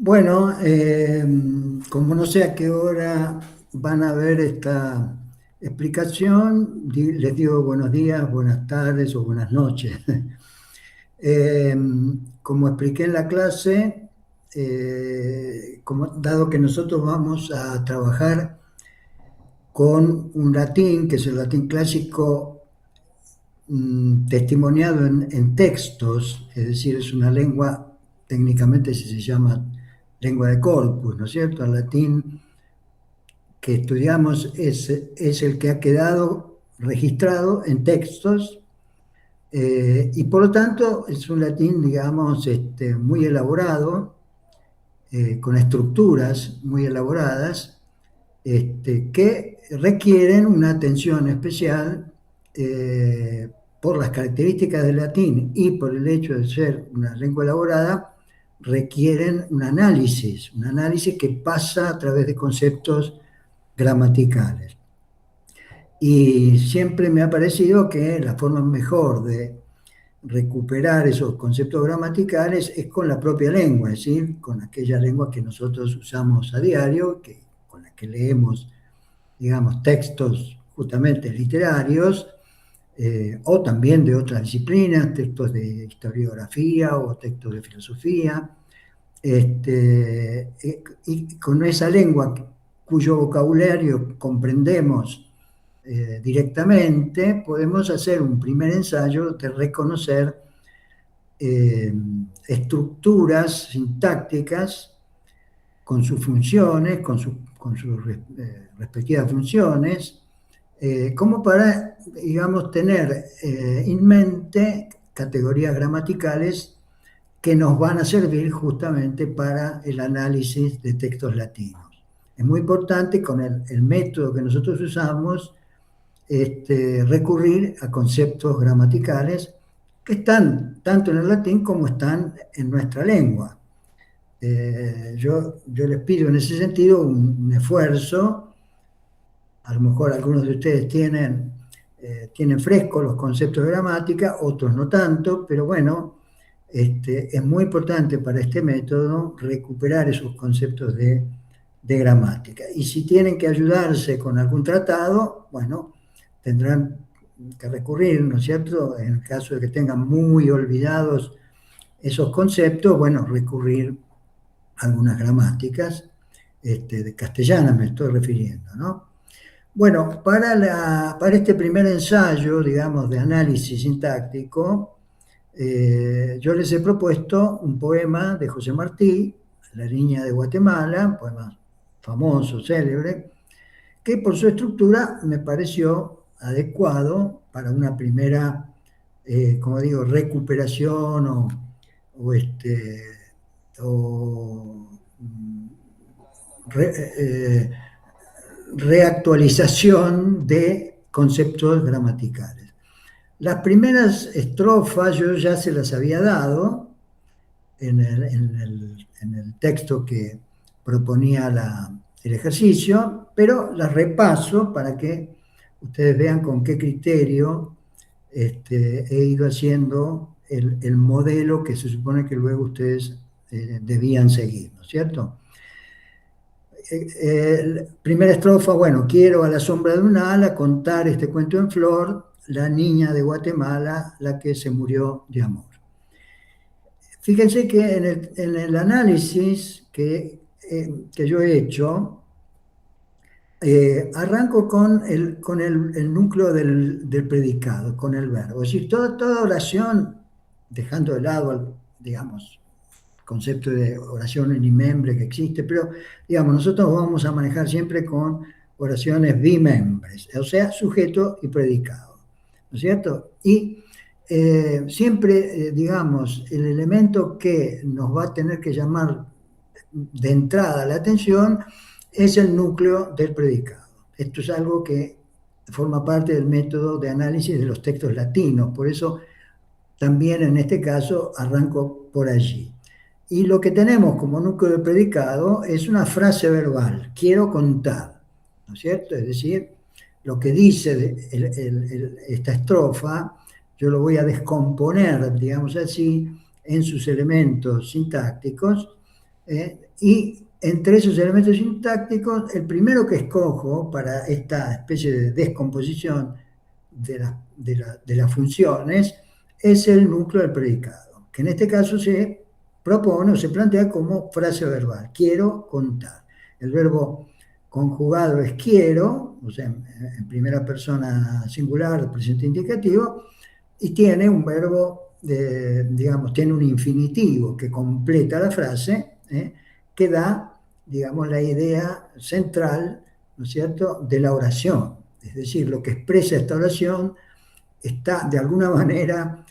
Bueno, como no sé a qué hora van a ver esta explicación, les digo buenos días, buenas tardes o buenas noches. Eh, Como expliqué en la clase, dado que nosotros vamos a trabajar con un latín, que es el latín clásico, testimoniado en textos, es decir, es una lengua, técnicamente se llama lengua de corpus, ¿no es cierto? El latín que estudiamos es el que ha quedado registrado en textos, y por lo tanto es un latín, digamos, muy elaborado, con estructuras muy elaboradas, que requieren una atención especial, por las características del latín y por el hecho de ser una lengua elaborada, requieren un análisis que pasa a través de conceptos gramaticales. Y siempre me ha parecido que la forma mejor de recuperar esos conceptos gramaticales es con la propia lengua, es decir, con aquella lengua que nosotros usamos a diario, con la que leemos, digamos, textos justamente literarios, o también de otras disciplinas, textos de historiografía o textos de filosofía, y con esa lengua cuyo vocabulario comprendemos directamente, podemos hacer un primer ensayo de reconocer eh, estructuras sintácticas con sus funciones, con sus respectivas funciones, como para, digamos, tener en mente categorías gramaticales que nos van a servir justamente para el análisis de textos latinos. Es muy importante con el método que nosotros usamos, recurrir a conceptos gramaticales que están tanto en el latín como están en nuestra lengua. Yo les pido en ese sentido un esfuerzo. A lo mejor algunos de ustedes tienen frescos los conceptos de gramática, otros no tanto, pero bueno, es muy importante para este método recuperar esos conceptos de gramática. Y si tienen que ayudarse con algún tratado, bueno, tendrán que recurrir, ¿no es cierto? En el caso de que tengan muy olvidados esos conceptos, bueno, recurrir a algunas gramáticas, de castellana me estoy refiriendo, ¿no? Bueno, para este primer ensayo, digamos, de análisis sintáctico, yo les he propuesto un poema de José Martí, La Niña de Guatemala, un poema famoso, célebre, que por su estructura me pareció adecuado para una primera, como digo, recuperación o, este, o mm, re- reactualización de conceptos gramaticales. Las primeras estrofas yo ya se las había dado en el texto que proponía el ejercicio, pero las repaso para que ustedes vean con qué criterio, he ido haciendo el modelo que se supone que luego ustedes debían seguir, ¿no es cierto? Primera estrofa, bueno, quiero a la sombra de un ala contar este cuento en flor, la niña de Guatemala, la que se murió de amor. Fíjense que en el análisis que yo he hecho, arranco con el núcleo del predicado, con el verbo. Es decir, toda oración, dejando de lado, digamos, concepto de oración unimembre que existe, pero digamos, nosotros vamos a manejar siempre con oraciones bimembres, o sea, sujeto y predicado, ¿no es cierto? Y siempre, digamos, el elemento que nos va a tener que llamar de entrada la atención es el núcleo del predicado. Esto es algo que forma parte del método de análisis de los textos latinos, por eso también en este caso arranco por allí. Y lo que tenemos como núcleo de predicado es una frase verbal, quiero contar, ¿no es cierto? Es decir, lo que dice esta estrofa, yo lo voy a descomponer, digamos así, en sus elementos sintácticos, Y entre esos elementos sintácticos, el primero que escojo para esta especie de descomposición de las funciones es el núcleo del predicado, que en este caso se propone o se plantea como frase verbal: quiero contar. El verbo conjugado es quiero, o sea, en primera persona singular, presente indicativo, y tiene un verbo, digamos, tiene un infinitivo que completa la frase, que da, digamos, la idea central, ¿no es cierto?, de la oración. Es decir, lo que expresa esta oración está de alguna manera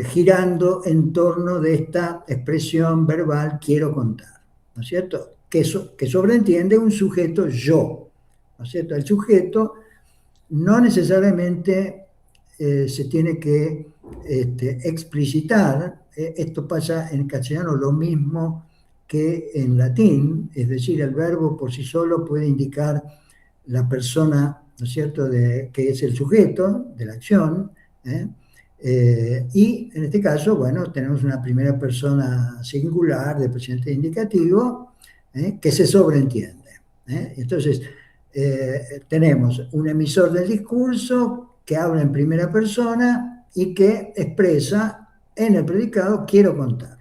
girando en torno de esta expresión verbal quiero contar, ¿no es cierto? Que sobreentiende un sujeto yo, ¿no es cierto? El sujeto no necesariamente se tiene que explicitar. Esto pasa en castellano lo mismo que en latín, es decir, el verbo por sí solo puede indicar la persona, ¿no es cierto?, que es el sujeto de la acción, ¿eh? Y en este caso, bueno, tenemos una primera persona singular de presente indicativo, que se sobreentiende. Entonces, tenemos un emisor del discurso que habla en primera persona y que expresa en el predicado quiero contar.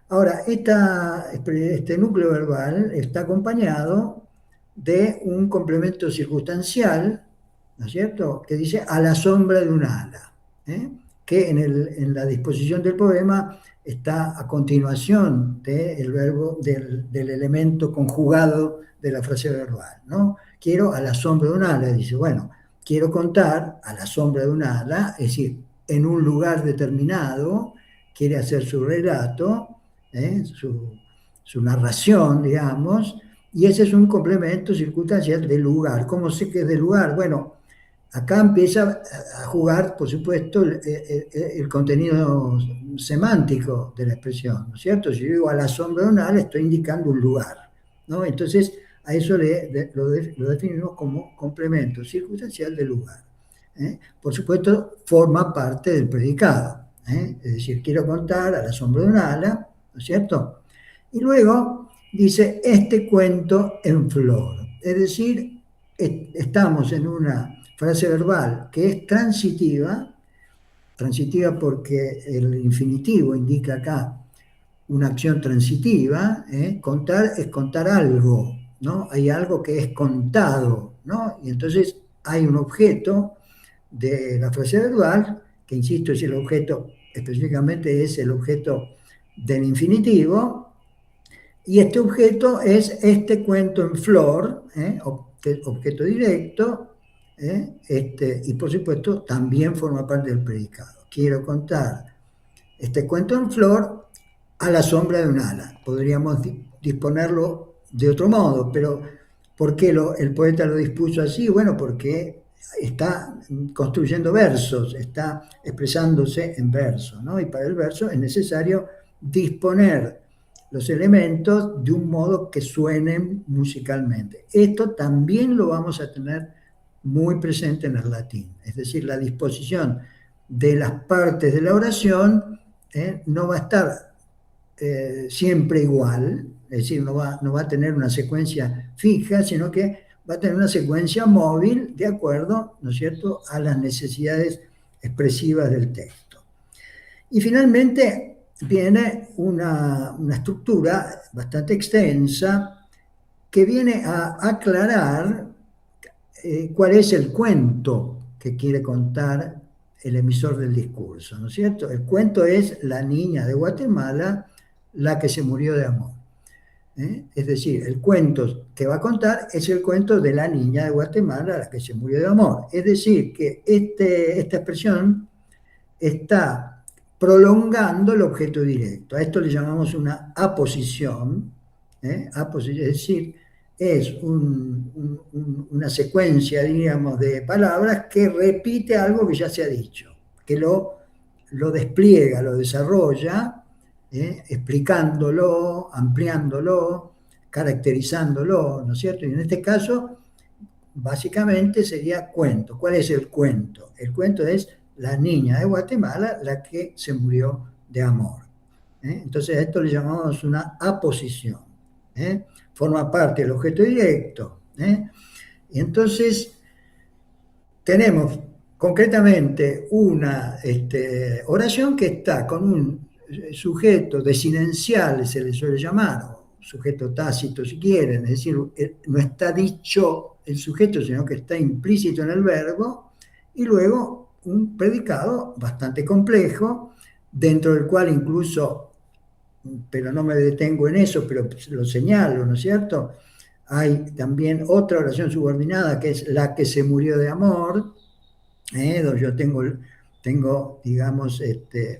Ahora, este núcleo verbal está acompañado de un complemento circunstancial, ¿no es cierto?, que dice a la sombra de un ala, que en la disposición del poema está a continuación del verbo, del elemento conjugado de la frase verbal, ¿no? Quiero a la sombra de un ala, dice, bueno, quiero contar a la sombra de un ala, es decir, en un lugar determinado, quiere hacer su relato, su narración, digamos, y ese es un complemento circunstancial del lugar. ¿Cómo sé que es del lugar? Bueno, acá empieza a jugar, por supuesto, el contenido semántico de la expresión, ¿no es cierto? Si yo digo a la sombra de un ala, estoy indicando un lugar, ¿no? Entonces, a eso lo definimos como complemento circunstancial del lugar. Por supuesto, forma parte del predicado. Es decir, quiero contar a la sombra de un ala, ¿no es cierto? Y luego dice, este cuento en flor. Es decir, estamos en una frase verbal que es transitiva porque el infinitivo indica acá una acción transitiva. Contar es contar algo, ¿no? Hay algo que es contado, ¿no? Y entonces hay un objeto de la frase verbal, que insisto, es el objeto, específicamente es el objeto del infinitivo, y este objeto es este cuento en flor, objeto directo, y por supuesto también forma parte del predicado. Quiero contar este cuento en flor a la sombra de un ala. Podríamos disponerlo de otro modo, pero ¿por qué el poeta lo dispuso así? Bueno, porque está construyendo versos, está expresándose en verso, ¿no? Y para el verso es necesario disponer los elementos de un modo que suenen musicalmente. Esto también lo vamos a tener muy presente en el latín, es decir, la disposición de las partes de la oración no va a estar siempre igual, es decir, no va a tener una secuencia fija, sino que va a tener una secuencia móvil de acuerdo, ¿no es cierto?, a las necesidades expresivas del texto. Y finalmente viene una estructura bastante extensa que viene a aclarar cuál es el cuento que quiere contar el emisor del discurso, ¿no es cierto? El cuento es la niña de Guatemala, la que se murió de amor. Es decir, el cuento que va a contar es el cuento de la niña de Guatemala, la que se murió de amor. Es decir, que esta expresión está prolongando el objeto directo. A esto le llamamos una aposición, es decir, es una secuencia, diríamos, de palabras que repite algo que ya se ha dicho, que lo despliega, lo desarrolla, explicándolo, ampliándolo, caracterizándolo, ¿no es cierto? Y en este caso, básicamente sería cuento. ¿Cuál es el cuento? El cuento es la niña de Guatemala, la que se murió de amor. Entonces a esto le llamamos una aposición. Forma parte del objeto directo. Y entonces tenemos concretamente una oración que está con un sujeto desinencial, se le suele llamar, o sujeto tácito si quieren, es decir, no está dicho el sujeto, sino que está implícito en el verbo, y luego un predicado bastante complejo, dentro del cual incluso, pero no me detengo en eso, pero lo señalo, ¿no es cierto? Hay también otra oración subordinada que es la que se murió de amor, donde yo tengo digamos,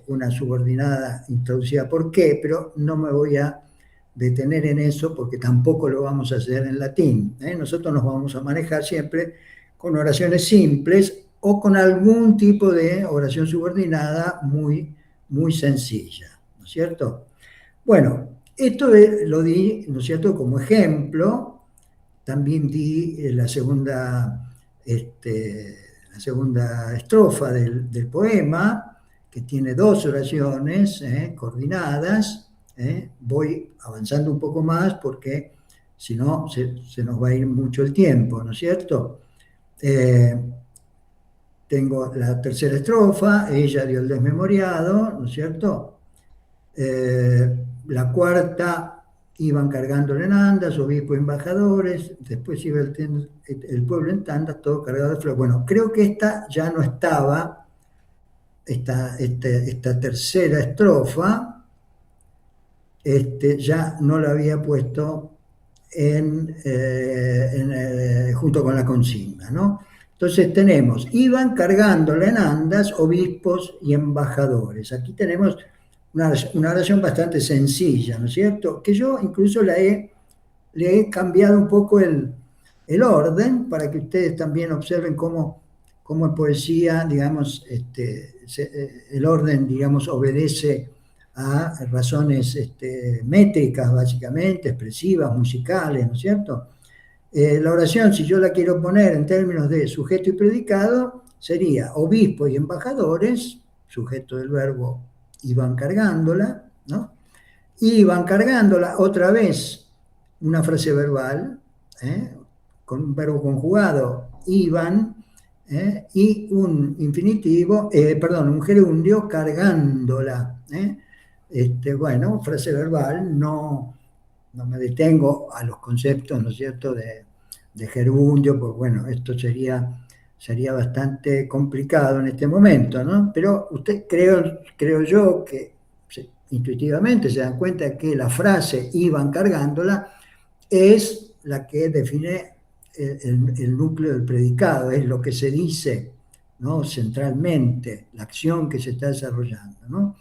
una subordinada introducida. ¿Por qué? Pero no me voy a detener en eso porque tampoco lo vamos a hacer en latín. Nosotros nos vamos a manejar siempre con oraciones simples o con algún tipo de oración subordinada muy, muy sencilla, ¿no es cierto? Bueno, esto lo di, ¿no es cierto?, como ejemplo. También di la segunda estrofa del poema, que tiene dos oraciones coordinadas. Voy avanzando un poco más porque si no se nos va a ir mucho el tiempo, ¿no es cierto? Tengo la tercera estrofa, ella dio el desmemoriado, ¿no es cierto? La cuarta, iban cargándole en andas, obispo, embajadores, después iba el pueblo en tandas, todo cargado de flores. Bueno, creo que esta ya no estaba, esta tercera estrofa, ya no la había puesto junto con la consigna, ¿no? Entonces tenemos, iban cargándole en andas, obispos y embajadores. Aquí tenemos una oración bastante sencilla, ¿no es cierto? Que yo incluso le he cambiado un poco el orden para que ustedes también observen cómo en poesía, digamos, el orden, digamos, obedece a razones métricas, básicamente, expresivas, musicales, ¿no es cierto? La oración, si yo la quiero poner en términos de sujeto y predicado, sería obispo y embajadores, sujeto del verbo iban cargándola, ¿no? Iban cargándola otra vez, una frase verbal, con un verbo conjugado, iban, y un infinitivo, perdón, un gerundio cargándola. Bueno, frase verbal, no me detengo a los conceptos, ¿no es cierto?, de gerundio, pues bueno, esto sería bastante complicado en este momento, ¿no? Pero creo yo que intuitivamente se dan cuenta que la frase iban cargándola es la que define el núcleo del predicado, es lo que se dice, ¿no?, centralmente, la acción que se está desarrollando, ¿no?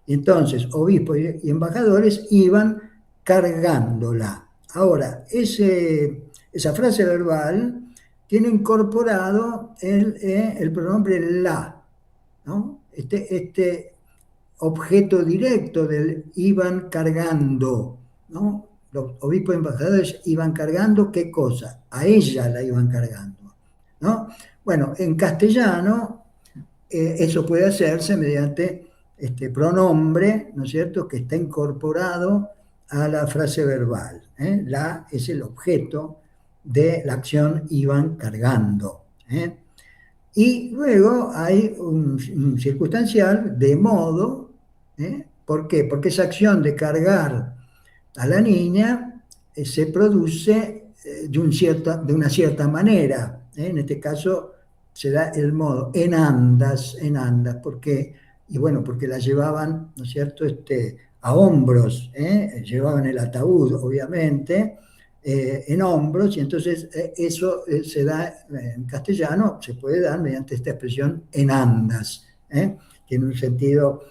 Entonces, obispos y embajadores iban cargándola. Ahora, esa frase verbal tiene incorporado el pronombre la, ¿no? Este objeto directo del iban cargando, ¿no? Los obispos y embajadores iban cargando, ¿qué cosa? A ella la iban cargando, ¿no? Bueno, en castellano eso puede hacerse mediante este pronombre, ¿no es cierto?, que está incorporado a la frase verbal. La es el objeto de la acción iban cargando. Y luego hay un circunstancial de modo. ¿Por qué? Porque esa acción de cargar a la niña se produce de una cierta manera. En este caso se da el modo en andas, porque, y bueno, porque la llevaban, ¿no es cierto?, a hombros, llevaban el ataúd, obviamente, en hombros, y entonces eso se da en castellano, se puede dar mediante esta expresión en andas, tiene un sentido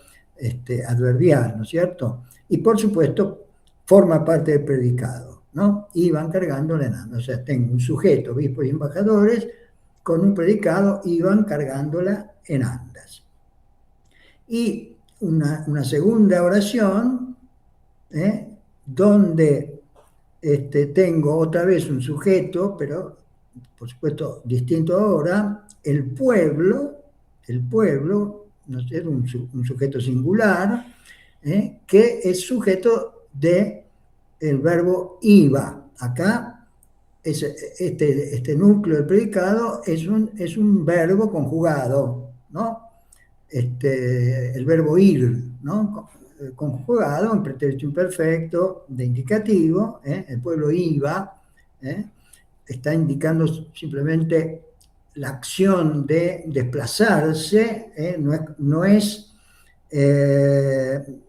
adverbial, ¿no es cierto? Y por supuesto forma parte del predicado, ¿no? Iban cargando la enana, o sea, tengo un sujeto, obispos y embajadores, con un predicado, iban cargándola en andas. Y una segunda oración, donde tengo otra vez un sujeto, pero por supuesto distinto ahora, el pueblo, ¿no es un sujeto singular? que es sujeto de el verbo iba. Acá este núcleo del predicado es un verbo conjugado, ¿no? El verbo ir, ¿no? Conjugado en pretérito imperfecto de indicativo, el pueblo iba, está indicando simplemente la acción de desplazarse, no es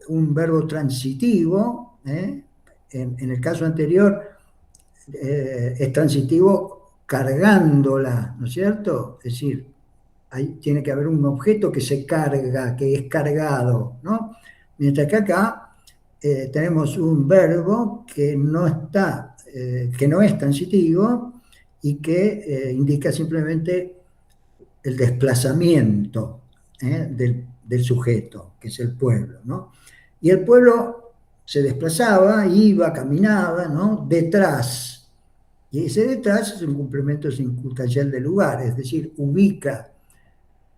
un verbo transitivo, en el caso anterior es transitivo cargándola, ¿no es cierto? Es decir, tiene que haber un objeto que se carga, que es cargado, ¿no? Mientras que acá tenemos un verbo que no está, que no es transitivo y que indica simplemente el desplazamiento del sujeto, que es el pueblo, ¿no? Y el pueblo se desplazaba, iba, caminaba, ¿no? Detrás. Y ese detrás es un complemento circunstancial del lugar, es decir, ubica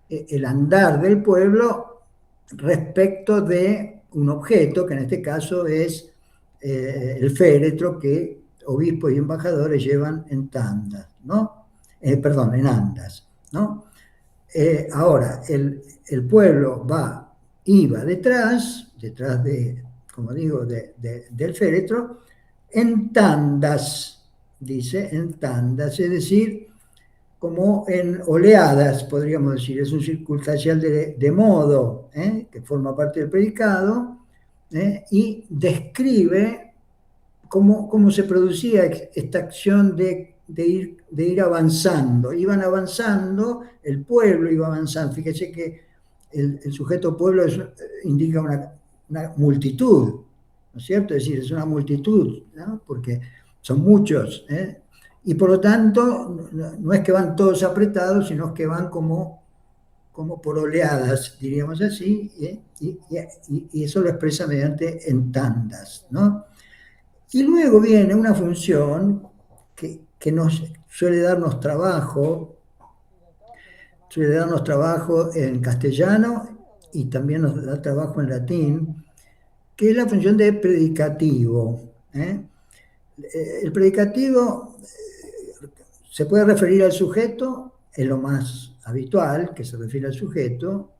el andar del pueblo respecto de un objeto, que en este caso es el féretro que obispos y embajadores llevan en tandas, ¿no? Perdón, en andas, ¿no? Ahora, el pueblo iba detrás de, como digo, del féretro, en tandas, dice, en tandas, es decir, como en oleadas, podríamos decir, es un circunstancial de modo, que forma parte del predicado, y describe cómo se producía esta acción de ir avanzando. Iban avanzando, el pueblo iba avanzando. Fíjese que el sujeto pueblo indica una multitud, ¿no es cierto? Es decir, es una multitud, ¿no? Porque son muchos, y por lo tanto no es que van todos apretados, sino que van como por oleadas, diríamos así, y eso lo expresa mediante en tandas, ¿no? Y luego viene una función que nos suele darnos trabajo en castellano y también nos da trabajo en latín, que es la función de predicativo. El predicativo se puede referir al sujeto, es lo más habitual, que se refiere al sujeto,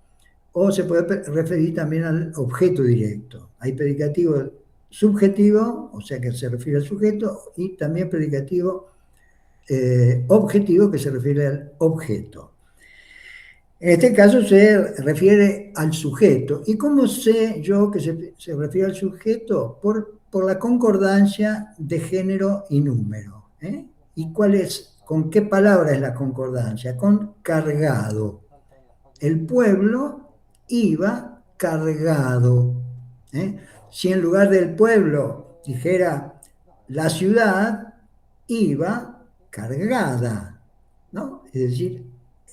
o se puede referir también al objeto directo. Hay predicativo subjetivo, o sea que se refiere al sujeto, y también predicativo objetivo, que se refiere al objeto. En este caso se refiere al sujeto. ¿Y cómo sé yo que se refiere al sujeto? Por la concordancia de género y número. ¿Y con qué palabra es la concordancia? Con cargado. El pueblo iba cargado. Si en lugar del pueblo dijera la ciudad, iba cargada, ¿no? Es decir,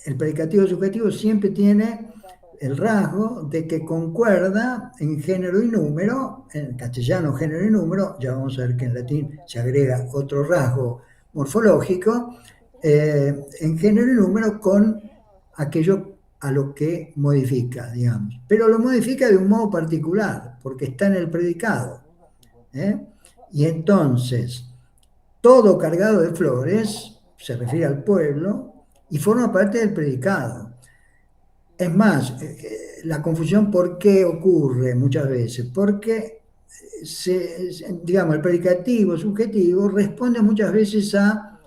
el predicativo subjetivo siempre tiene el rasgo de que concuerda en género y número, en castellano género y número, ya vamos a ver que en latín se agrega otro rasgo morfológico, en género y número con aquello a lo que modifica, digamos. Pero lo modifica de un modo particular, porque está en el predicado. Y entonces, todo cargado de flores, se refiere al pueblo, y forma parte del predicado. Es más, la confusión, ¿por qué ocurre muchas veces? Porque, digamos, el predicativo subjetivo responde muchas veces a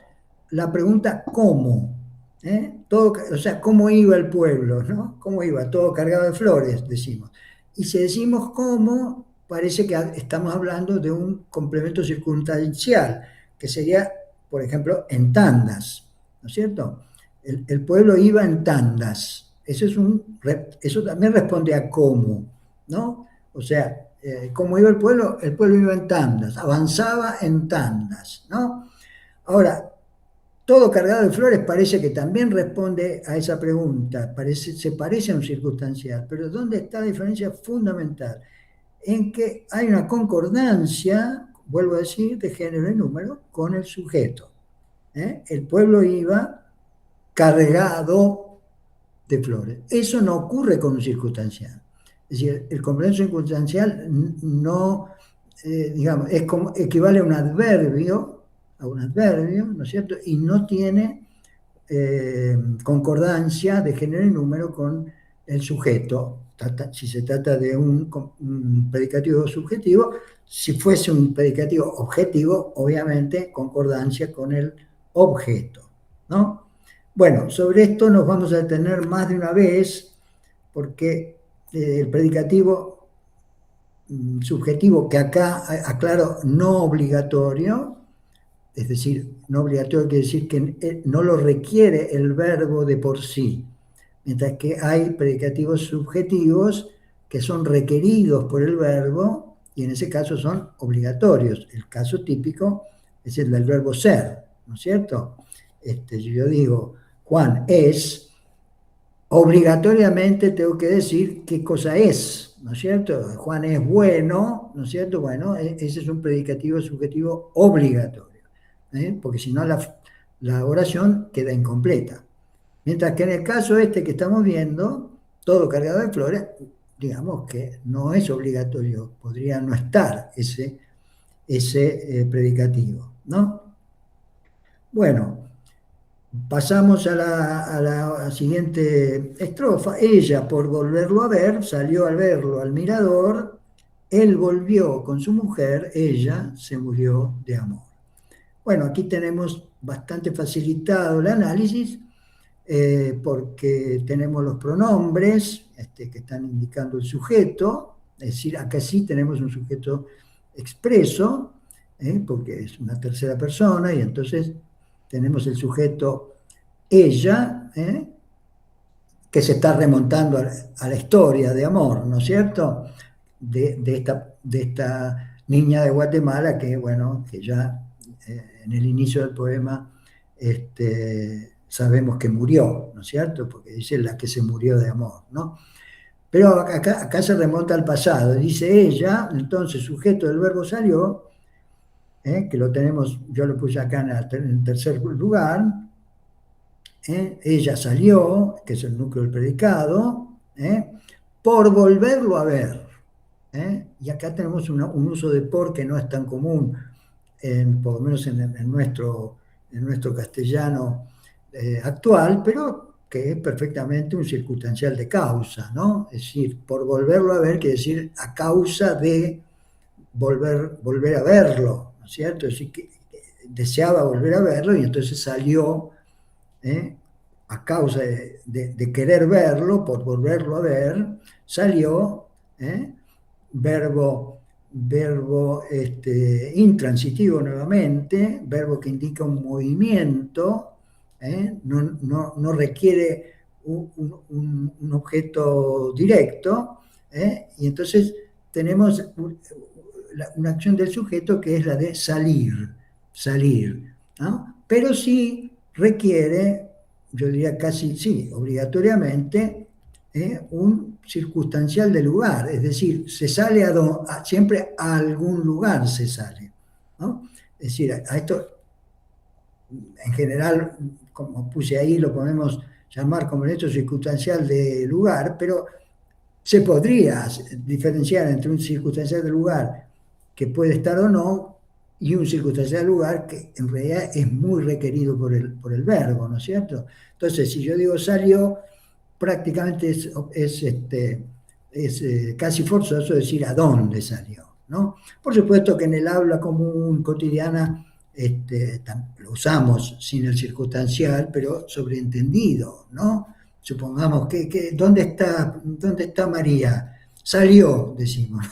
la pregunta ¿cómo? O sea, ¿cómo iba el pueblo? ¿No? ¿Cómo iba? Todo cargado de flores, decimos. Y si decimos cómo, parece que estamos hablando de un complemento circunstancial, que sería, por ejemplo, en tandas, ¿no es cierto? El pueblo iba en tandas. Eso también responde a cómo, ¿no? O sea, ¿cómo iba el pueblo? El pueblo iba en tandas, avanzaba en tandas, ¿no? Ahora, todo cargado de flores parece que también responde a esa pregunta, se parece a un circunstancial, pero ¿dónde está la diferencia fundamental? En que hay una concordancia, vuelvo a decir, de género y número con el sujeto. El pueblo iba cargado de flores. Eso no ocurre con un circunstancial. Es decir, el complemento circunstancial no, digamos, es como, equivale a un adverbio, ¿no es cierto? Y no tiene concordancia de género y número con el sujeto. Si se trata de un predicativo subjetivo, si fuese un predicativo objetivo, obviamente concordancia con el objeto, ¿no? Bueno, sobre esto nos vamos a detener más de una vez, porque el predicativo subjetivo, que acá aclaro, no obligatorio, es decir, no obligatorio quiere decir que no lo requiere el verbo de por sí, mientras que hay predicativos subjetivos que son requeridos por el verbo y en ese caso son obligatorios. El caso típico es el del verbo ser, ¿no es cierto? Yo digo, Juan es, obligatoriamente tengo que decir qué cosa es, ¿no es cierto? Juan es bueno, ¿no es cierto? Bueno, ese es un predicativo subjetivo obligatorio, porque si no la oración queda incompleta. Mientras que en el caso este que estamos viendo, todo cargado de flores, digamos que no es obligatorio, podría no estar ese predicativo, ¿no? Bueno, pasamos a la siguiente estrofa. Ella, por volverlo a ver, salió al verlo al mirador, él volvió con su mujer, ella se murió de amor. Bueno, aquí tenemos bastante facilitado el análisis, porque tenemos los pronombres que están indicando el sujeto, es decir, acá sí tenemos un sujeto expreso, porque es una tercera persona, y entonces tenemos el sujeto ella, que se está remontando a la historia de amor, ¿no es cierto? De esta niña de Guatemala que, bueno, que ya en el inicio del poema sabemos que murió, ¿no es cierto? Porque dice la que se murió de amor, ¿no? Pero acá se remonta al pasado, dice ella, entonces sujeto del verbo salió, que lo tenemos, yo lo puse acá en el tercer lugar, ella salió, que es el núcleo del predicado, por volverlo a ver. Y acá tenemos un uso de por que no es tan común, por lo menos en nuestro castellano actual, pero que es perfectamente un circunstancial de causa, ¿no? Es decir, por volverlo a ver, quiere decir a causa de volver a verlo, ¿no es cierto? Es decir, que deseaba volver a verlo y entonces salió, ¿eh? A causa de querer verlo, por volverlo a ver, salió, ¿eh? verbo intransitivo nuevamente, verbo que indica un movimiento, no requiere un objeto directo, y entonces tenemos una acción del sujeto que es la de salir, ¿no? Pero sí requiere, yo diría casi, sí, obligatoriamente, un circunstancial de lugar, es decir, se sale siempre a algún lugar se sale, ¿no? Es decir, a esto en general, como puse ahí, lo podemos llamar como el hecho circunstancial de lugar, pero se podría diferenciar entre un circunstancial de lugar que puede estar o no y un circunstancial de lugar que en realidad es muy requerido por el verbo, ¿no es cierto? Entonces, si yo digo salió, prácticamente es casi forzoso decir a dónde salió, ¿no? Por supuesto que en el habla común cotidiana lo usamos sin el circunstancial, pero sobreentendido, ¿no? Supongamos ¿dónde está María? Salió, decimos.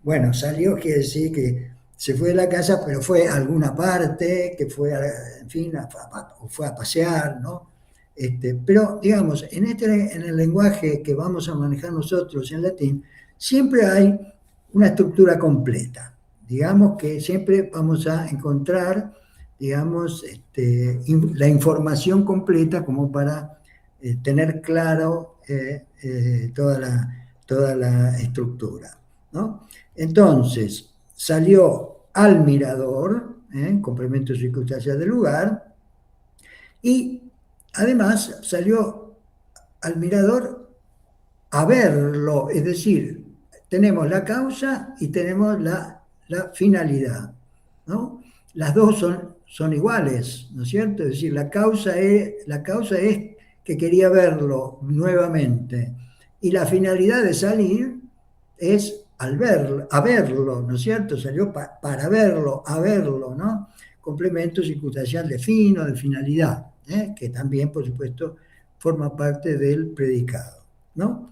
Bueno, salió quiere decir que se fue de la casa, pero fue a alguna parte, que fue, en fin, o fue a pasear, ¿no? Pero, digamos, en el lenguaje que vamos a manejar nosotros en latín, siempre hay una estructura completa. Digamos que siempre vamos a encontrar, digamos, la información completa como para tener claro toda la estructura, ¿no? Entonces, salió al mirador, complemento circunstancial del lugar, y además salió al mirador haberlo, es decir, tenemos la causa y tenemos la finalidad, ¿no? Las dos son iguales, ¿no es cierto? Es decir, la causa es que quería verlo nuevamente y la finalidad de salir es a verlo, ¿no es cierto? Salió para verlo, a verlo, ¿no? Complemento circunstancial de fin o de finalidad, que también, por supuesto, forma parte del predicado, ¿no?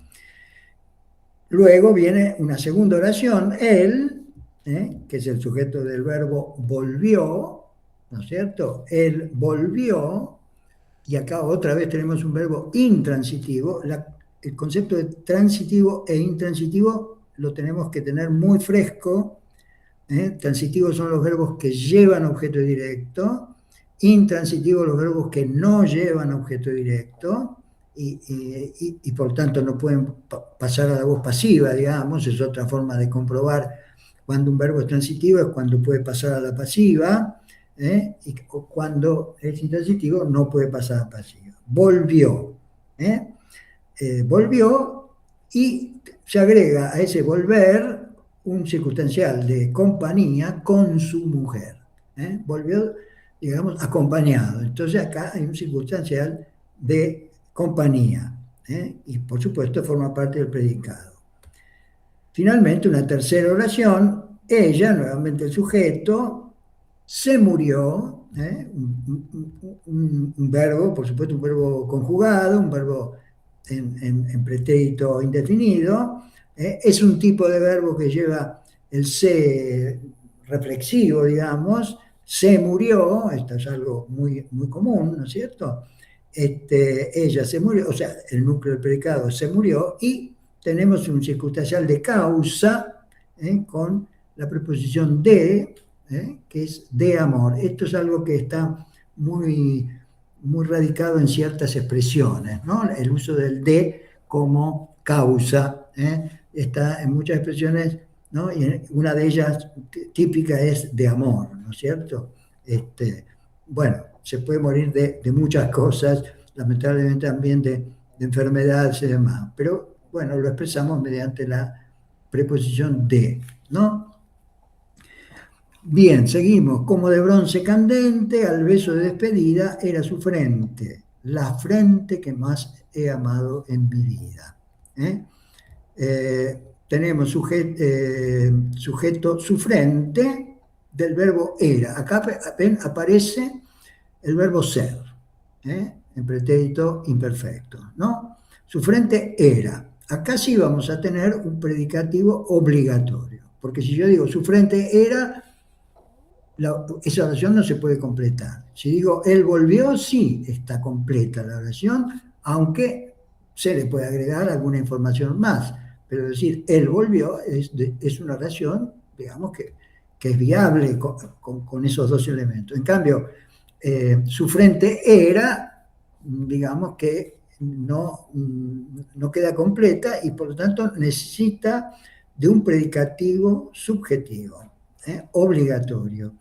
Luego viene una segunda oración, él, que es el sujeto del verbo volvió, ¿no es cierto? Él volvió, y acá otra vez tenemos un verbo intransitivo. El concepto de transitivo e intransitivo lo tenemos que tener muy fresco. Transitivos son los verbos que llevan objeto directo, intransitivos los verbos que no llevan objeto directo y por tanto no pueden pasar a la voz pasiva, digamos, es otra forma de comprobar cuando un verbo es transitivo, es cuando puede pasar a la pasiva, o cuando es intransitivo no puede pasar a la pasiva. Volvió, volvió y se agrega a ese volver un circunstancial de compañía con su mujer. Volvió, digamos, acompañado. Entonces acá hay un circunstancial de compañía. Y por supuesto forma parte del predicado. Finalmente, una tercera oración, ella, nuevamente el sujeto, se murió, un verbo, por supuesto un verbo conjugado, un verbo en pretérito indefinido, es un tipo de verbo que lleva el se reflexivo, digamos, se murió, esto es algo muy, muy común, ¿no es cierto? Ella se murió, o sea, el núcleo del predicado se murió y tenemos un circunstancial de causa con la preposición de, que es de amor. Esto es algo que está muy, muy radicado en ciertas expresiones, ¿no? El uso del de como causa está en muchas expresiones, ¿no? Y una de ellas típica es de amor, ¿no es cierto? Bueno, se puede morir de muchas cosas, lamentablemente también de enfermedades y demás, pero bueno, lo expresamos mediante la preposición de, ¿no? Bien, seguimos. Como de bronce candente, al beso de despedida era su frente, la frente que más he amado en mi vida. Tenemos sujeto su frente del verbo era. Acá aparece el verbo ser, en pretérito imperfecto, ¿no? Su frente era. Acá sí vamos a tener un predicativo obligatorio, porque si yo digo su frente era, esa oración no se puede completar. Si digo él volvió, sí está completa la oración, aunque se le puede agregar alguna información más. Pero decir él volvió es una oración, digamos, que es viable con esos dos elementos. En cambio, su frente era, digamos que no queda completa y por lo tanto necesita de un predicativo subjetivo, obligatorio.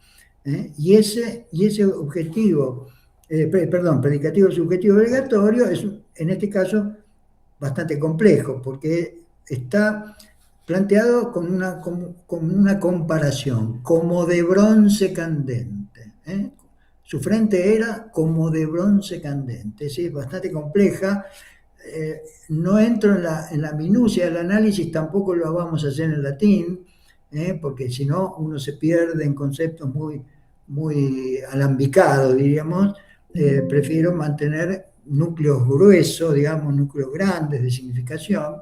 Y ese objetivo, perdón, predicativo subjetivo obligatorio es en este caso bastante complejo porque está planteado con una comparación, como de bronce candente. Su frente era como de bronce candente, es bastante compleja. No entro en la minucia del análisis, tampoco lo vamos a hacer en latín, porque si no uno se pierde en conceptos muy, muy alambicados, diríamos. Prefiero mantener núcleos gruesos, digamos, núcleos grandes de significación.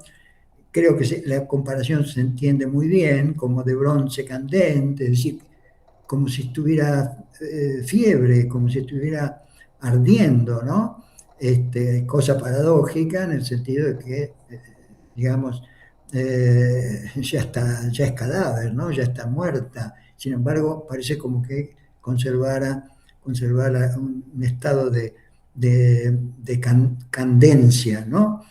Creo que la comparación se entiende muy bien, como de bronce candente, es decir, como si estuviera fiebre, como si estuviera ardiendo, ¿no? Cosa paradójica en el sentido de que, digamos, ya es cadáver, ¿no? Ya está muerta. Sin embargo, parece como que conservara un estado de candencia, ¿no?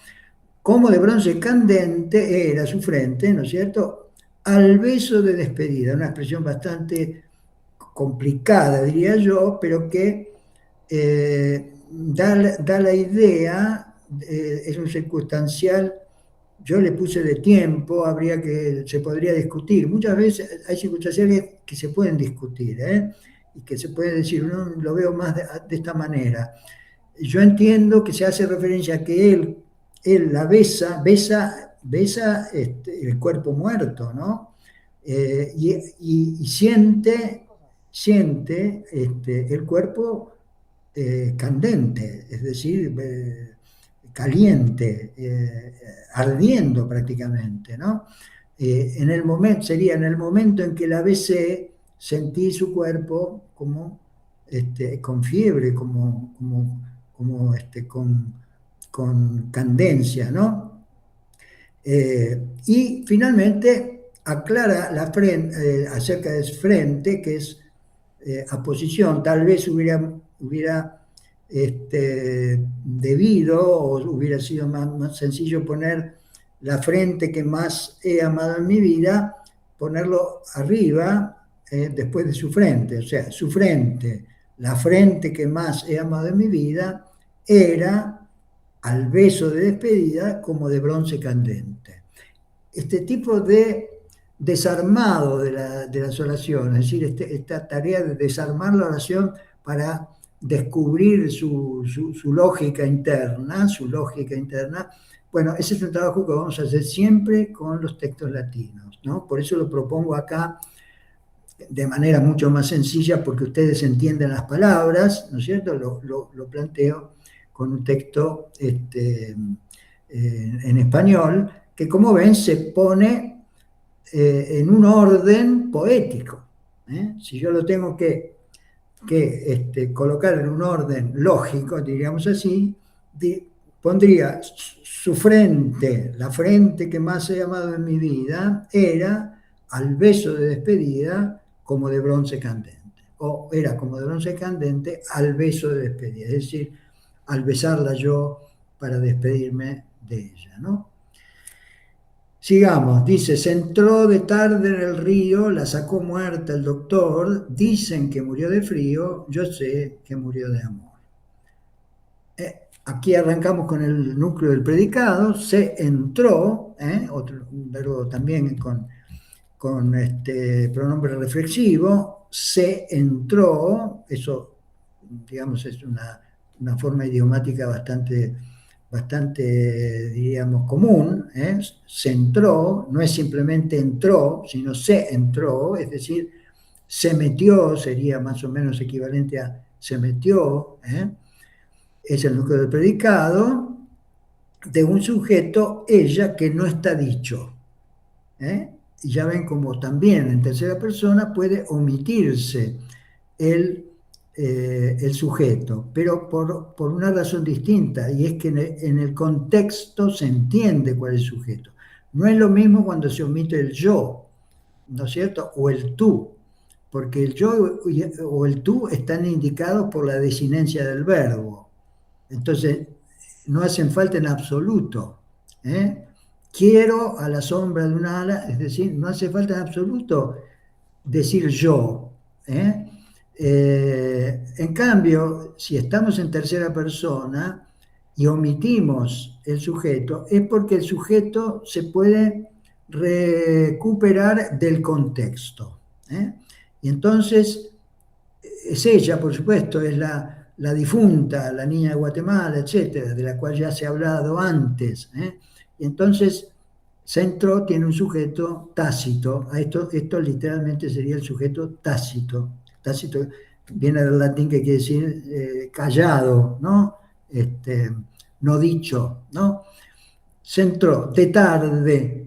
Como de bronce candente era su frente, ¿no es cierto? Al beso de despedida, una expresión bastante complicada, diría yo, pero que da la idea, es un circunstancial yo le puse de tiempo, se podría discutir. Muchas veces hay circunstancias que se pueden discutir, ¿eh? Y que se puede decir, no, lo veo más de esta manera. Yo entiendo que se hace referencia a que él la besa el cuerpo muerto, ¿no? Y siente el cuerpo candente, es decir, caliente, ardiendo prácticamente, ¿no? Sería en el momento en que la besé, sentí su cuerpo como con fiebre, con candencia, ¿no? Y finalmente aclara acerca de frente, que es aposición. Tal vez hubiera debido o hubiera sido más sencillo poner la frente que más he amado en mi vida, ponerlo arriba después de su frente. O sea, su frente, la frente que más he amado en mi vida, era al beso de despedida como de bronce candente. Este tipo de desarmado de las oraciones, es decir, esta tarea de desarmar la oración para descubrir su lógica interna, bueno, ese es un trabajo que vamos a hacer siempre con los textos latinos, ¿no? Por eso lo propongo acá de manera mucho más sencilla, porque ustedes entienden las palabras, ¿no es cierto? Lo planteo con un texto en español, que como ven se pone en un orden poético. Si yo lo tengo que colocar en un orden lógico, diríamos así, pondría su frente, la frente que más he amado en mi vida, era al beso de despedida como de bronce candente, o era como de bronce candente al beso de despedida, es decir, al besarla yo para despedirme de ella, ¿no? Sigamos, dice, se entró de tarde en el río, la sacó muerta el doctor, dicen que murió de frío, yo sé que murió de amor. Aquí arrancamos con el núcleo del predicado, se entró, otro verbo también con pronombre reflexivo, se entró, eso digamos es una forma idiomática bastante, diríamos, común, se entró, no es simplemente entró, sino se entró, es decir, se metió, sería más o menos equivalente a se metió, es el núcleo del predicado, de un sujeto, ella, que no está dicho. Y ya ven como también en tercera persona puede omitirse el, el sujeto, pero por una razón distinta, y es que en el contexto se entiende cuál es el sujeto. No es lo mismo cuando se omite el yo, ¿no es cierto? O el tú, porque el yo o el tú están indicados por la desinencia del verbo. Entonces, no hacen falta en absoluto. Quiero a la sombra de una ala, es decir, no hace falta en absoluto decir yo. En cambio, si estamos en tercera persona y omitimos el sujeto, es porque el sujeto se puede recuperar del contexto. Y entonces es ella, por supuesto, es la difunta, la niña de Guatemala, etcétera, de la cual ya se ha hablado antes. Y entonces, centro tiene un sujeto tácito. Esto literalmente sería el sujeto tácito. Tácito viene del latín que quiere decir callado, ¿no? No dicho, ¿no? Centro de tarde,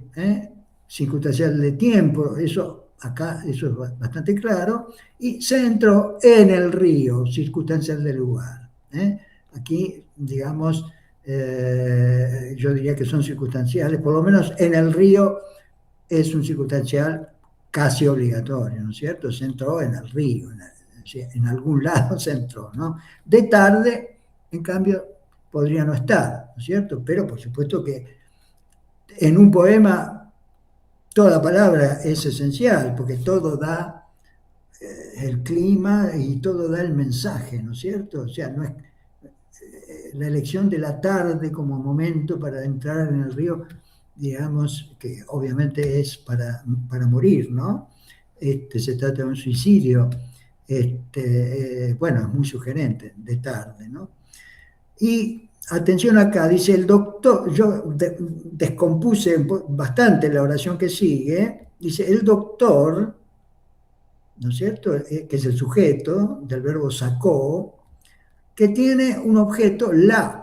circunstancial de tiempo, acá eso es bastante claro, y centro en el río, circunstancial del lugar. Aquí, digamos, yo diría que son circunstanciales, por lo menos en el río es un circunstancial casi obligatorio, ¿no es cierto? Se entró en el río, en algún lado se entró, ¿no? De tarde, en cambio, podría no estar, ¿no es cierto? Pero por supuesto que en un poema toda palabra es esencial, porque todo da el clima y todo da el mensaje, ¿no es cierto? O sea, no es la elección de la tarde como momento para entrar en el río, digamos, que obviamente es para morir, ¿no? Se trata de un suicidio. Bueno, es muy sugerente, de tarde, ¿no? Y atención acá, dice el doctor, yo descompuse bastante la oración que sigue, dice el doctor, ¿no es cierto? Que es el sujeto del verbo sacó, que tiene un objeto, la.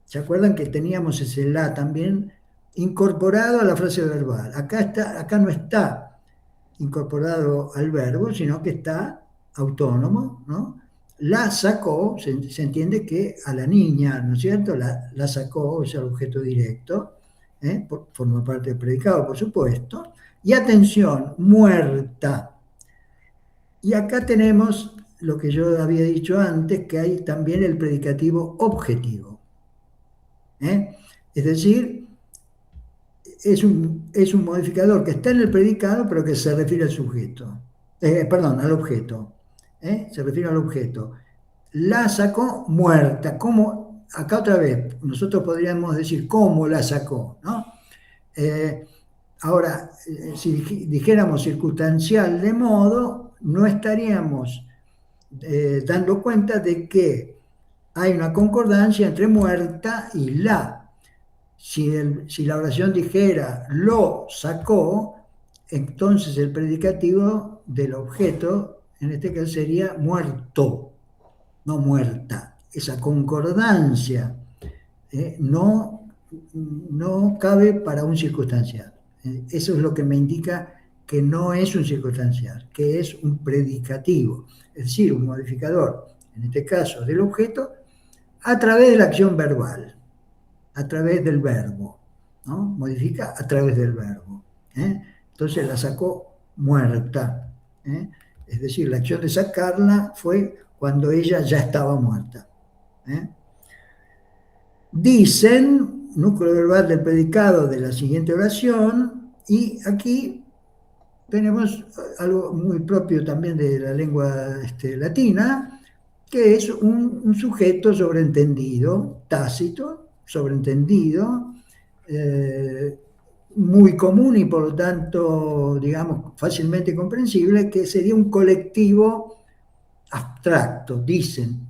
¿Se acuerdan que teníamos ese la también incorporado a la frase verbal? Acá no está incorporado al verbo, sino que está autónomo, ¿no? La sacó, se entiende que a la niña, ¿no es cierto? La sacó, es el objeto directo, forma parte del predicado, por supuesto. Y atención, muerta. Y acá tenemos lo que yo había dicho antes, que hay también el predicativo objetivo. Es decir, es un modificador que está en el predicado, pero que se refiere al sujeto. Perdón, al objeto. Se refiere al objeto. La sacó muerta. ¿Cómo? Acá otra vez, nosotros podríamos decir cómo la sacó, ¿no? Eh, Ahora, si dijéramos circunstancial de modo, no estaríamos dando cuenta de que hay una concordancia entre muerta y la. Si la oración dijera lo sacó, entonces el predicativo del objeto, en este caso sería muerto, no muerta. Esa concordancia no cabe para un circunstancial. Eso es lo que me indica que no es un circunstancial, que es un predicativo, es decir, un modificador, en este caso del objeto, a través de la acción verbal, a través del verbo, ¿no? Modifica a través del verbo. Entonces la sacó muerta. Es decir, la acción de sacarla fue cuando ella ya estaba muerta. Dicen, núcleo verbal del predicado de la siguiente oración, y aquí tenemos algo muy propio también de la lengua latina, que es un sujeto sobreentendido, tácito, sobreentendido, eh, muy común y por lo tanto, digamos, fácilmente comprensible, que sería un colectivo abstracto, dicen.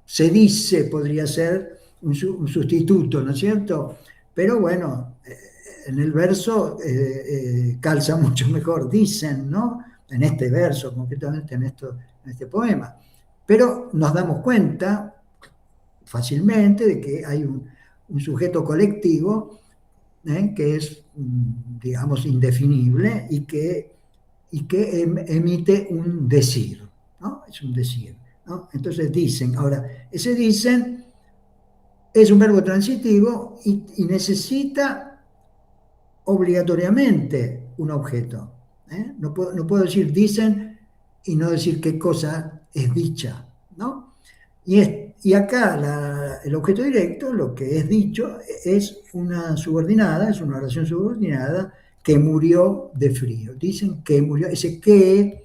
Se dice podría ser un sustituto, ¿no es cierto? Pero bueno, en el verso calza mucho mejor, dicen, ¿no? En este verso, concretamente en este poema. Pero nos damos cuenta fácilmente de que hay un sujeto colectivo que es, digamos, indefinible y que emite un decir, ¿no? Es un decir, ¿no? Entonces dicen, ahora, ese dicen es un verbo transitivo y necesita obligatoriamente un objeto. No puedo decir dicen y no decir qué cosa es dicha, ¿no? Y acá el objeto directo, lo que es dicho, es una subordinada, es una oración subordinada que murió de frío. Dicen que murió, ese que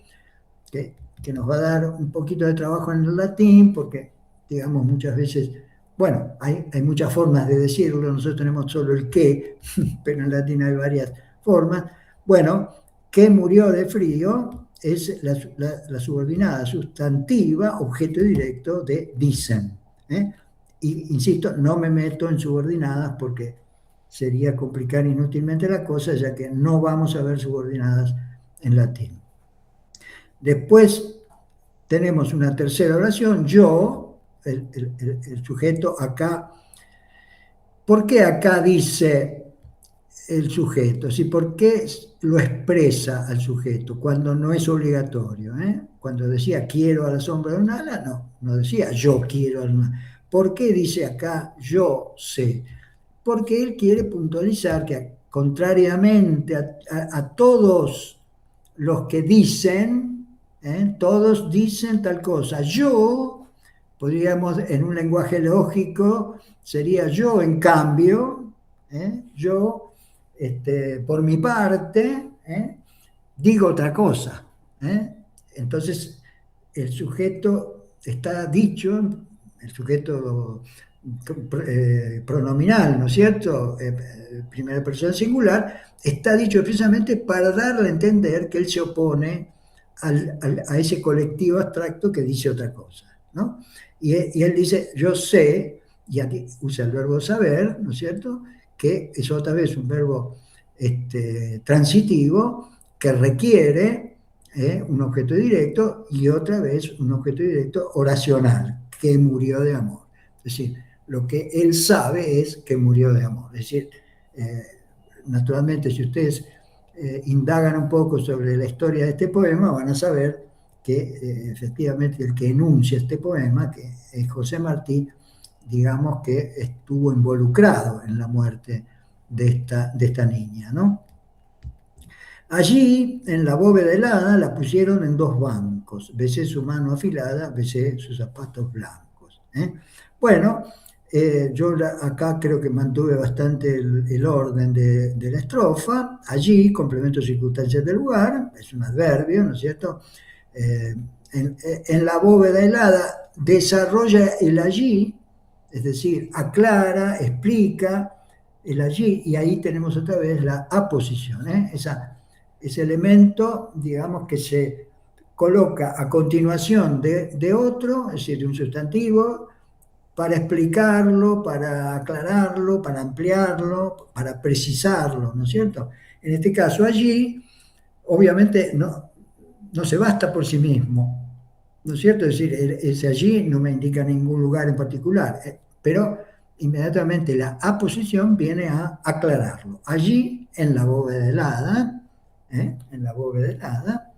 nos va a dar un poquito de trabajo en el latín, porque, digamos, muchas veces, bueno, hay muchas formas de decirlo, nosotros tenemos solo el que, pero en latín hay varias formas. Bueno, que murió de frío es la subordinada sustantiva, objeto directo de dicen. Y insisto, no me meto en subordinadas porque sería complicar inútilmente la cosa, ya que no vamos a ver subordinadas en latín. Después tenemos una tercera oración, yo, el sujeto acá. ¿Por qué acá dice el sujeto? ¿Sí? ¿Por qué lo expresa al sujeto cuando no es obligatorio? Cuando decía quiero a la sombra de un ala, no decía yo quiero a una. ¿Por qué dice acá yo sé? Porque él quiere puntualizar que contrariamente a todos los que dicen, todos dicen tal cosa. Yo, podríamos, en un lenguaje lógico, sería yo, en cambio, yo, por mi parte, digo otra cosa. Entonces, el sujeto está dicho, el sujeto pronominal, ¿no es cierto? Primera persona singular, está dicho precisamente para darle a entender que él se opone a ese colectivo abstracto que dice otra cosa, ¿no? Y él dice, yo sé, y aquí usa el verbo saber, ¿no es cierto? Que es otra vez un verbo transitivo que requiere un objeto directo y otra vez un objeto directo oracional, que murió de amor. Es decir, lo que él sabe es que murió de amor. Es decir, eh, naturalmente, si ustedes indagan un poco sobre la historia de este poema, van a saber que efectivamente el que enuncia este poema, que es José Martí, digamos que estuvo involucrado en la muerte de esta niña, ¿no? Allí, en la bóveda helada, la pusieron en dos bancos. Besé su mano afilada, besé sus zapatos blancos. ¿Eh? Bueno, yo acá creo que mantuve bastante el orden de la estrofa. Allí, complemento circunstancias del lugar, es un adverbio, ¿no es cierto? Eh, en la bóveda helada desarrolla el allí, es decir, aclara, explica el allí, y ahí tenemos otra vez la aposición, ese elemento, digamos, que se coloca a continuación de otro, es decir, de un sustantivo, para explicarlo, para aclararlo, para ampliarlo, para precisarlo, ¿no es cierto? En este caso, allí, obviamente, no se basta por sí mismo, ¿no es cierto? Es decir, ese allí no me indica ningún lugar en particular, pero inmediatamente la aposición viene a aclararlo. Allí, en la bóveda helada, en la bóveda helada,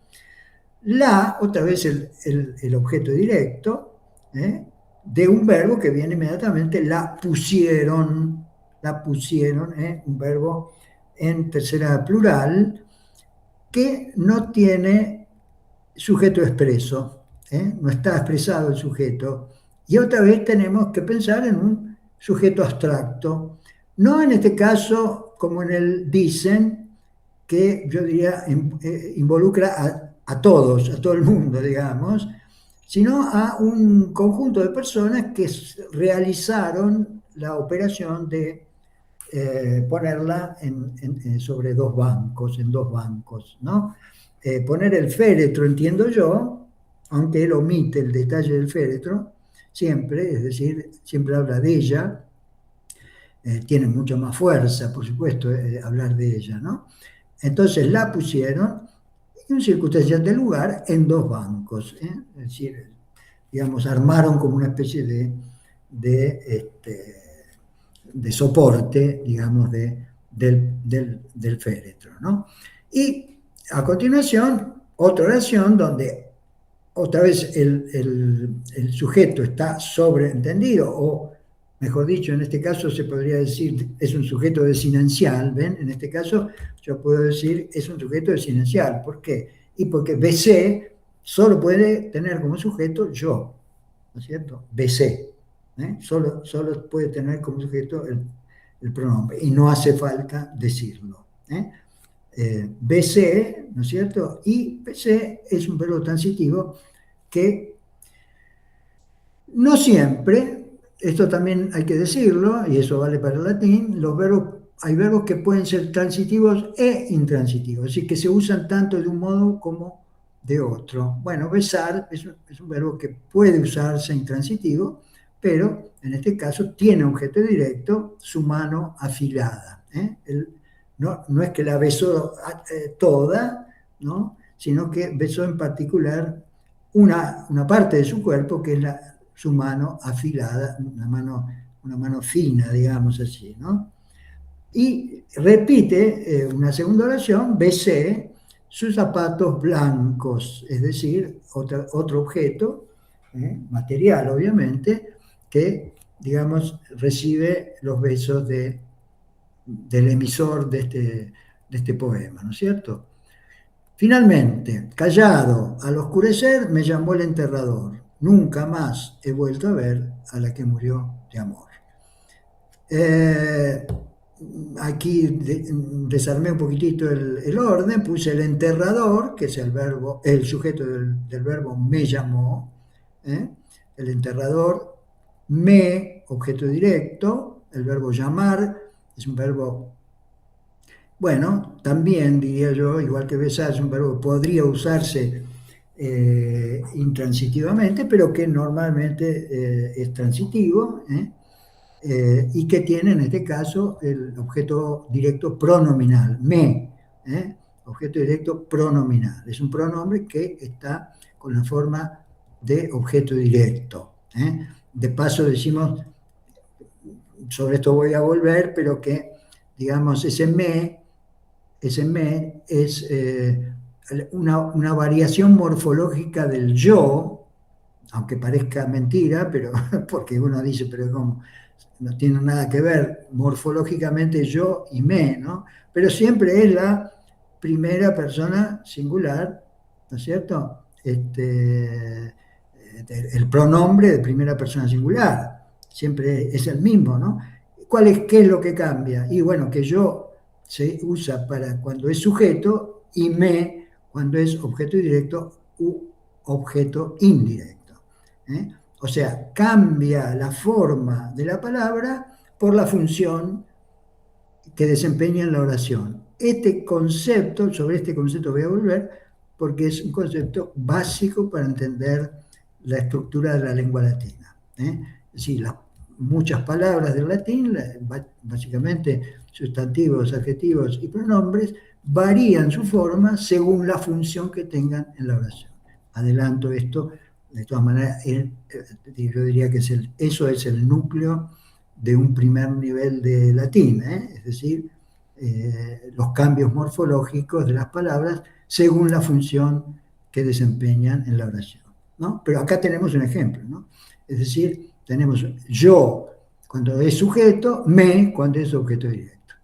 la, otra vez el objeto directo, ¿eh? De un verbo que viene inmediatamente, la pusieron, un verbo en tercera plural, que no tiene sujeto expreso, no está expresado el sujeto. Y otra vez tenemos que pensar en un sujeto abstracto, no en este caso como en el dicen, que yo diría involucra a todos, a todo el mundo, digamos, sino a un conjunto de personas que realizaron la operación de ponerla sobre dos bancos, en dos bancos, ¿no? Poner el féretro, entiendo yo, aunque él omite el detalle del féretro, siempre, es decir, siempre habla de ella, tiene mucha más fuerza, por supuesto, hablar de ella, ¿no? Entonces la pusieron en circunstancias de lugar en dos bancos, es decir, digamos, armaron como una especie de, este, de soporte, digamos, del féretro, ¿no? Y a continuación, otra oración donde otra vez el sujeto está sobreentendido, o mejor dicho, en este caso se podría decir, es un sujeto desinencial, ¿ven? En este caso yo puedo decir, es un sujeto desinencial. ¿Por qué? Y porque BC solo puede tener como sujeto yo, ¿no es cierto? BC. Solo puede tener como sujeto el pronombre y no hace falta decirlo. BC, ¿no es cierto? Y BC es un verbo transitivo que no siempre, esto también hay que decirlo, y eso vale para el latín, hay verbos que pueden ser transitivos e intransitivos, así que se usan tanto de un modo como de otro. Bueno, besar es un verbo que puede usarse intransitivo, pero en este caso tiene objeto directo, su mano afilada. No es que la besó toda, ¿no? Sino que besó en particular una parte de su cuerpo que es su mano afilada, una mano fina, digamos así, ¿no? Y repite una segunda oración, besé sus zapatos blancos, es decir, otro objeto, material obviamente, que, digamos, recibe los besos del emisor de este poema, ¿no es cierto? Finalmente, callado, al oscurecer, me llamó el enterrador. Nunca más he vuelto a ver a la que murió de amor. Eh, Aquí desarmé un poquitito el orden, puse el enterrador, que es el sujeto del verbo me llamó, ¿eh? El enterrador, Me, objeto directo, el verbo llamar es un verbo, bueno, también diría yo, igual que besar, es un verbo que podría usarse intransitivamente, pero que normalmente es transitivo, y que tiene en este caso el objeto directo pronominal, me, objeto directo pronominal. Es un pronombre que está con la forma de objeto directo. De paso decimos, sobre esto voy a volver, pero que, digamos, ese me es una variación morfológica del yo, aunque parezca mentira, pero porque uno dice, pero ¿cómo? No tiene nada que ver morfológicamente yo y me, ¿no? Pero siempre es la primera persona singular, ¿no es cierto? El pronombre de primera persona singular, siempre es el mismo, ¿no? ¿Qué es lo que cambia? Y bueno, que yo se usa para cuando es sujeto y me cuando es objeto directo u objeto indirecto. ¿eh? O sea, cambia la forma de la palabra por la función que desempeña en la oración. Sobre este concepto voy a volver, porque es un concepto básico para entender la estructura de la lengua latina. Es decir, muchas palabras del latín, básicamente sustantivos, adjetivos y pronombres, varían su forma según la función que tengan en la oración. Adelanto esto, de todas maneras, yo diría que eso es el núcleo de un primer nivel de latín, es decir, los cambios morfológicos de las palabras según la función que desempeñan en la oración, ¿no? Pero acá tenemos un ejemplo, ¿no? Es decir, tenemos yo cuando es sujeto, me cuando es objeto directo.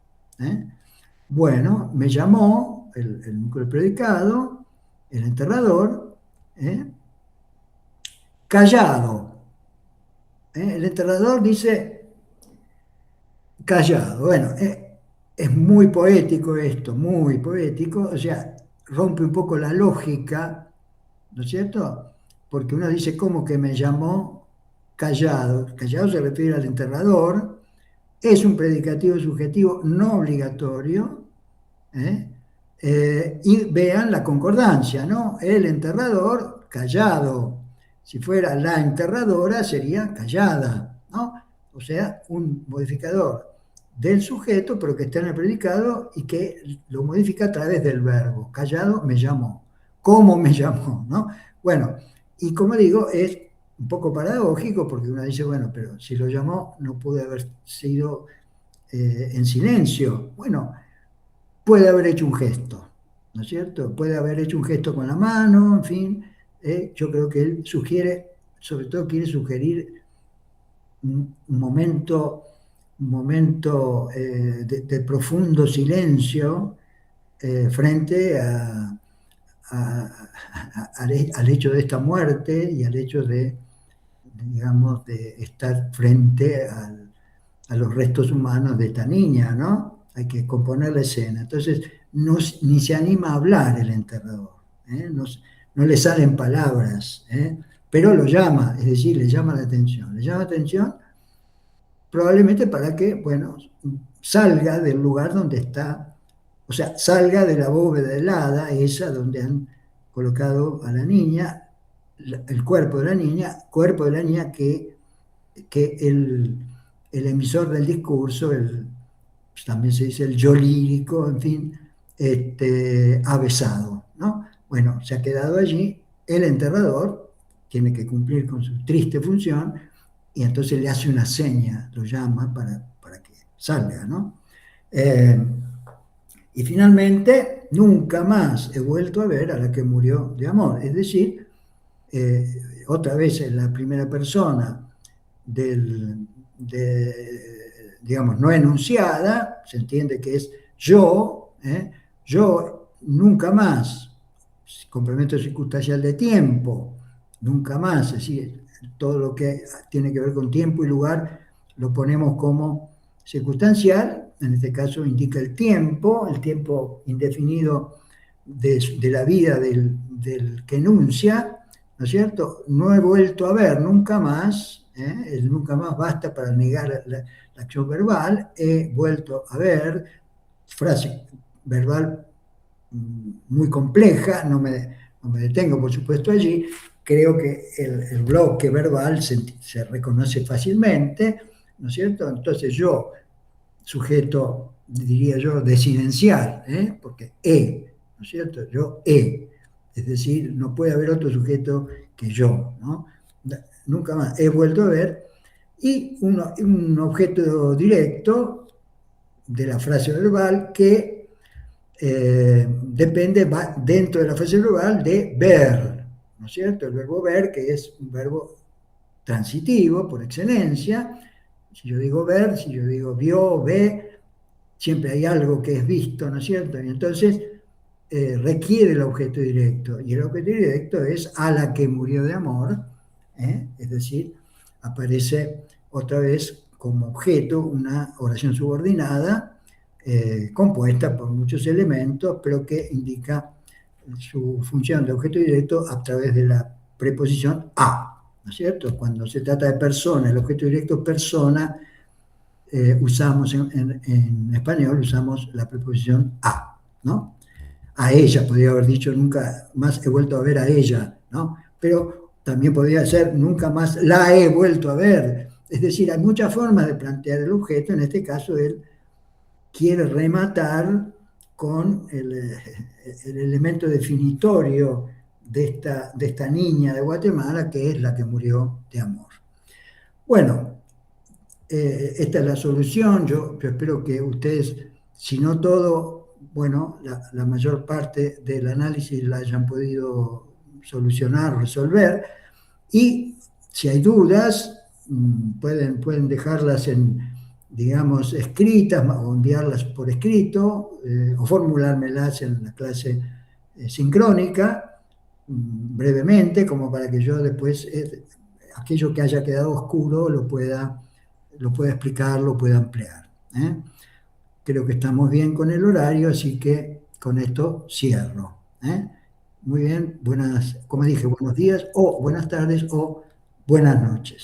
Bueno, me llamó el núcleo del predicado, el enterrador, callado. El enterrador dice callado. Bueno, es muy poético esto, muy poético, o sea, rompe un poco la lógica, ¿no es cierto? Porque uno dice, ¿cómo que me llamó callado? Callado se refiere al enterrador, es un predicativo subjetivo no obligatorio, ¿eh? Y vean la concordancia, ¿no? El enterrador, callado. Si fuera la enterradora, sería callada, ¿no? O sea, un modificador del sujeto, pero que está en el predicado y que lo modifica a través del verbo. Callado me llamó. ¿Cómo me llamó? ¿No? Bueno, y como digo, es un poco paradójico porque uno dice, bueno, pero si lo llamó no puede haber sido en silencio. Bueno, puede haber hecho un gesto, ¿no es cierto? Puede haber hecho un gesto con la mano, en fin. Yo creo que él sugiere, sobre todo quiere sugerir un momento de profundo silencio frente al hecho de esta muerte y al hecho de, digamos, de estar frente a los restos humanos de esta niña, ¿no? Hay que componer la escena. Entonces, ni se anima a hablar el enterrador, no le salen palabras, pero lo llama, es decir, le llama la atención. Le llama la atención probablemente para que, bueno, salga del lugar donde está, o sea, salga de la bóveda helada, esa donde han colocado a la niña, el cuerpo de la niña que el emisor del discurso, también se dice el yo lírico, en fin, ha besado, ¿no? Bueno, se ha quedado allí, el enterrador tiene que cumplir con su triste función y entonces le hace una seña, lo llama para que salga, ¿no? Y finalmente, nunca más he vuelto a ver a la que murió de amor, es decir, otra vez en la primera persona digamos, no enunciada, se entiende que es yo, yo nunca más, complemento circunstancial de tiempo, nunca más, es decir, todo lo que tiene que ver con tiempo y lugar lo ponemos como circunstancial, en este caso indica el tiempo indefinido de la vida del que enuncia, ¿no es cierto? No he vuelto a ver nunca más, El nunca más basta para negar la acción verbal. He vuelto a ver, frase verbal muy compleja, no me detengo por supuesto allí. Creo que el bloque verbal se reconoce fácilmente, ¿no es cierto? Entonces yo, sujeto, diría yo, desidencial, porque ¿no es cierto? Yo es decir, no puede haber otro sujeto que yo, ¿no? Nunca más he vuelto a ver, y un objeto directo de la frase verbal que depende, va dentro de la frase verbal de ver, ¿no es cierto? El verbo ver, que es un verbo transitivo por excelencia. Si yo digo ver, si yo digo vio, ve, siempre hay algo que es visto, ¿no es cierto? Y entonces requiere el objeto directo, y el objeto directo es a la que murió de amor, es decir, aparece otra vez como objeto una oración subordinada compuesta por muchos elementos, pero que indica su función de objeto directo a través de la preposición a, ¿no es cierto? Cuando se trata de persona, el objeto directo persona, usamos en español, usamos la preposición a, ¿no? A ella, podría haber dicho nunca más he vuelto a ver a ella, ¿no? Pero también podría ser nunca más la he vuelto a ver. Es decir, hay muchas formas de plantear el objeto. En este caso, él quiere rematar con el elemento definitorio de esta niña de Guatemala, que es la que murió de amor. Bueno, esta es la solución. Yo espero que ustedes, si no todo, bueno, la mayor parte del análisis la hayan podido solucionar, resolver. Y si hay dudas, pueden dejarlas digamos, escritas o enviarlas por escrito, o formulármelas en la clase sincrónica, brevemente, como para que yo después, aquello que haya quedado oscuro, lo pueda explicar, lo pueda ampliar. Creo que estamos bien con el horario, así que con esto cierro. Muy bien, como dije, buenos días o buenas tardes o buenas noches.